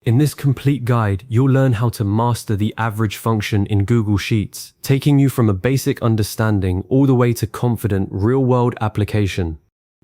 In this complete guide, you'll learn how to master the average function in Google Sheets, taking you from a basic understanding all the way to confident real-world application.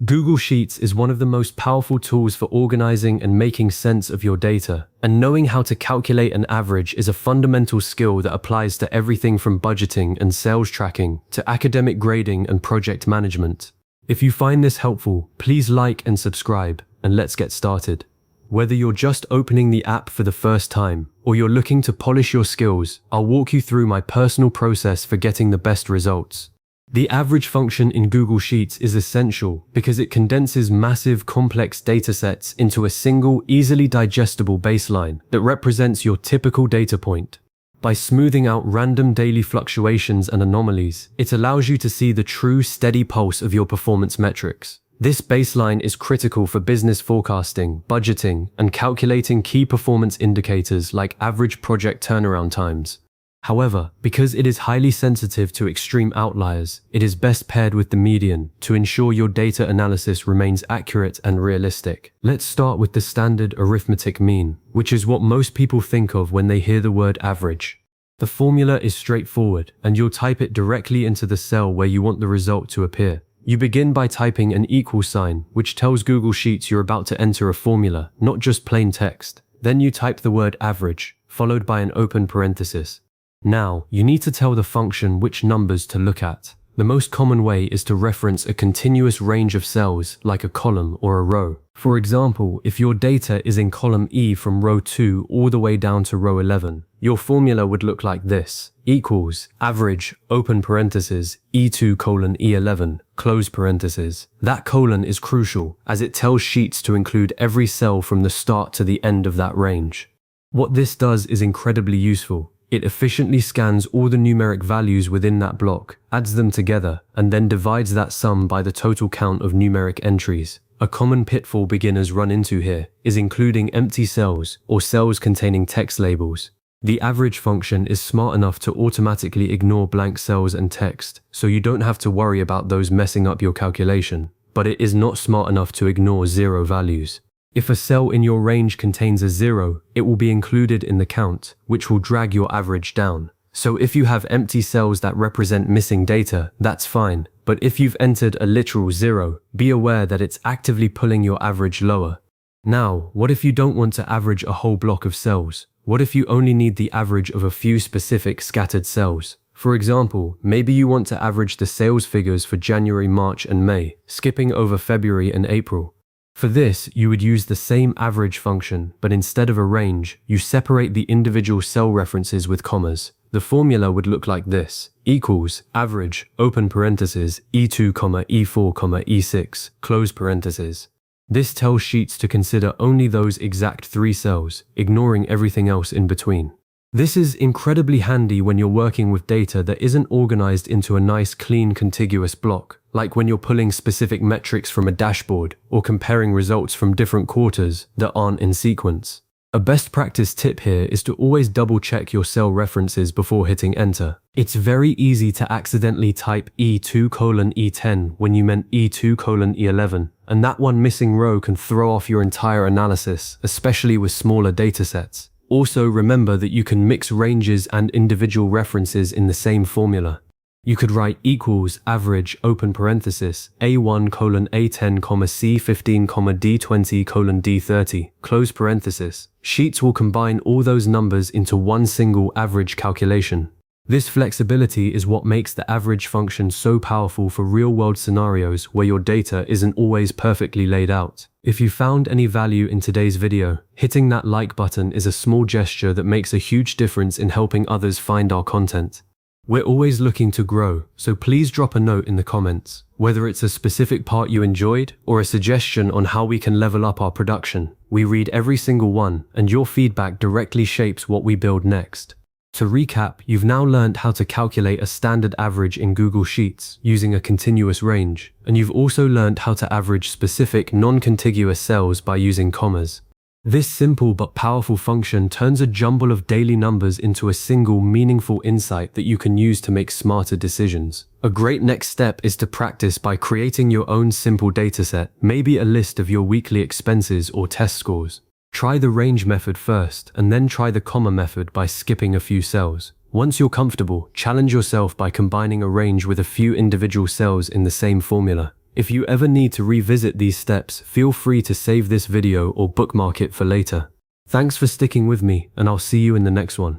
Google Sheets is one of the most powerful tools for organizing and making sense of your data, and knowing how to calculate an average is a fundamental skill that applies to everything from budgeting and sales tracking to academic grading and project management. If you find this helpful, please like and subscribe, and let's get started. Whether you're just opening the app for the first time or you're looking to polish your skills, I'll walk you through my personal process for getting the best results. The average function in Google Sheets is essential because it condenses massive, complex datasets into a single, easily digestible baseline that represents your typical data point. By smoothing out random daily fluctuations and anomalies, it allows you to see the true, steady pulse of your performance metrics. This baseline is critical for business forecasting, budgeting, and calculating key performance indicators like average project turnaround times. However, because it is highly sensitive to extreme outliers, it is best paired with the median to ensure your data analysis remains accurate and realistic. Let's start with the standard arithmetic mean, which is what most people think of when they hear the word average. The formula is straightforward, and you'll type it directly into the cell where you want the result to appear. You begin by typing an equal sign, which tells Google Sheets you're about to enter a formula, not just plain text. Then you type the word average, followed by an open parenthesis. Now, you need to tell the function which numbers to look at. The most common way is to reference a continuous range of cells, like a column or a row. For example, if your data is in column E from row 2 all the way down to row 11, your formula would look like this: equals average, open parenthesis, E2 colon E11, close parenthesis. That colon is crucial, as it tells Sheets to include every cell from the start to the end of that range. What this does is incredibly useful. It efficiently scans all the numeric values within that block, adds them together, and then divides that sum by the total count of numeric entries. A common pitfall beginners run into here is including empty cells or cells containing text labels. The average function is smart enough to automatically ignore blank cells and text, so you don't have to worry about those messing up your calculation, but it is not smart enough to ignore zero values. If a cell in your range contains a 0, it will be included in the count, which will drag your average down. So if you have empty cells that represent missing data, that's fine. But if you've entered a literal 0, be aware that it's actively pulling your average lower. Now, what if you don't want to average a whole block of cells? What if you only need the average of a few specific scattered cells? For example, maybe you want to average the sales figures for January, March, and May, skipping over February and April. For this, you would use the same average function, but instead of a range, you separate the individual cell references with commas. The formula would look like this: equals average, open parenthesis, E2, E4, E6, close parenthesis. This tells Sheets to consider only those exact 3 cells, ignoring everything else in between. This is incredibly handy when you're working with data that isn't organized into a nice, clean, contiguous block, like when you're pulling specific metrics from a dashboard or comparing results from different quarters that aren't in sequence. A best practice tip here is to always double-check your cell references before hitting enter. It's very easy to accidentally type E2 colon E10 when you meant E2 colon E11, and that one missing row can throw off your entire analysis, especially with smaller datasets. Also, remember that you can mix ranges and individual references in the same formula. You could write equals average, open parenthesis, A1 colon A10, C15, D20 colon D30, close parenthesis. Sheets will combine all those numbers into one single average calculation. This flexibility is what makes the average function so powerful for real-world scenarios where your data isn't always perfectly laid out. If you found any value in today's video, hitting that like button is a small gesture that makes a huge difference in helping others find our content. We're always looking to grow, so please drop a note in the comments, whether it's a specific part you enjoyed or a suggestion on how we can level up our production. We read every single one, and your feedback directly shapes what we build next. To recap, you've now learned how to calculate a standard average in Google Sheets using a continuous range, and you've also learned how to average specific non-contiguous cells by using commas. This simple but powerful function turns a jumble of daily numbers into a single meaningful insight that you can use to make smarter decisions. A great next step is to practice by creating your own simple dataset, maybe a list of your weekly expenses or test scores. Try the range method first, and then try the comma method by skipping a few cells. Once you're comfortable, challenge yourself by combining a range with a few individual cells in the same formula. If you ever need to revisit these steps, feel free to save this video or bookmark it for later. Thanks for sticking with me, and I'll see you in the next one.